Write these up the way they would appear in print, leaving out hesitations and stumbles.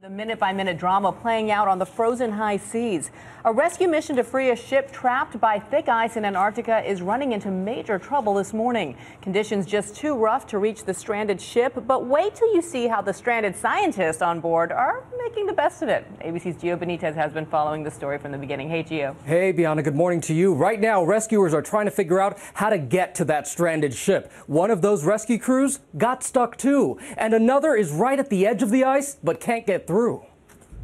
The minute-by-minute drama playing out on the frozen high seas. A rescue mission to free a ship trapped by thick ice in Antarctica is running into major trouble this morning. Conditions just too rough to reach the stranded ship, but wait till you see how the stranded scientists on board are making the best of it. ABC's Gio Benitez has been following the story from the beginning. Hey, Gio. Hey, Bianna, good morning to you. Right now, rescuers are trying to figure out how to get to that stranded ship. One of those rescue crews got stuck too, and another is right at the edge of the ice, but can't get through.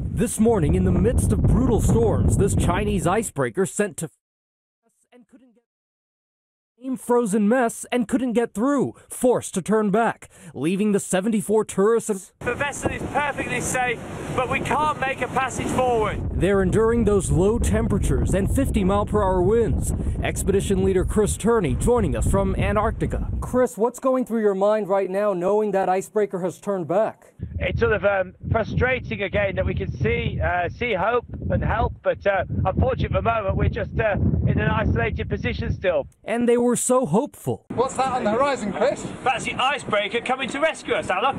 This morning, in the midst of brutal storms, this Chinese icebreaker sent to and couldn't get frozen mess and couldn't get through, forced to turn back, leaving the 74 tourists. The vessel is perfectly safe, but we can't make a passage forward. They're enduring those low temperatures and 50-mile-per-hour winds. Expedition leader Chris Turney joining us from Antarctica. Chris, what's going through your mind right now knowing that icebreaker has turned back? It's sort of frustrating again that we can see hope and help, but unfortunately at the moment we're just in an isolated position still. And they were so hopeful. What's that on the horizon, Chris? That's the icebreaker coming to rescue us, Alok.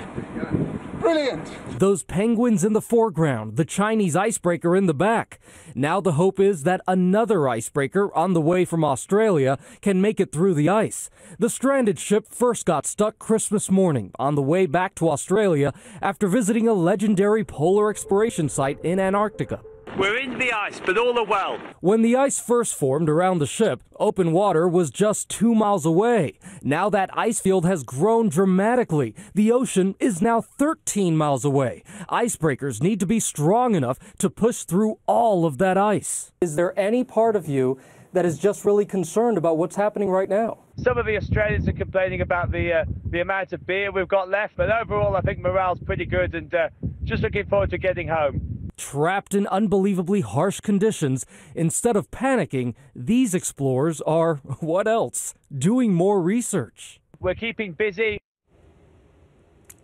Brilliant. Those penguins in the foreground, the Chinese icebreaker in the back. Now the hope is that another icebreaker on the way from Australia can make it through the ice. The stranded ship first got stuck Christmas morning on the way back to Australia after visiting a legendary polar exploration site in Antarctica. We're in the ice, but all are well. When the ice first formed around the ship, open water was just 2 miles away. Now that ice field has grown dramatically. The ocean is now 13 miles away. Icebreakers need to be strong enough to push through all of that ice. Is there any part of you that is just really concerned about what's happening right now? Some of the Australians are complaining about the amount of beer we've got left, but overall I think morale's pretty good and just looking forward to getting home. Trapped in unbelievably harsh conditions, instead of panicking, these explorers are, what else? Doing more research. We're keeping busy.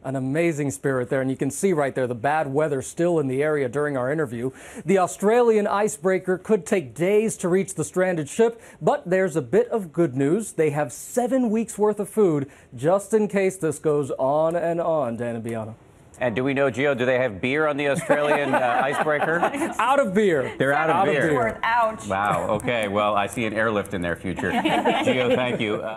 An amazing spirit there, and you can see right there the bad weather still in the area during our interview. The Australian icebreaker could take days to reach the stranded ship, but there's a bit of good news. They have 7 weeks worth of food just in case this goes on and on, Dan and Bianna. And do we know, Gio, do they have beer on the Australian icebreaker? Out of beer. They're out of beer. Ouch. Wow. Okay. Well, I see an airlift in their future. Gio, thank you.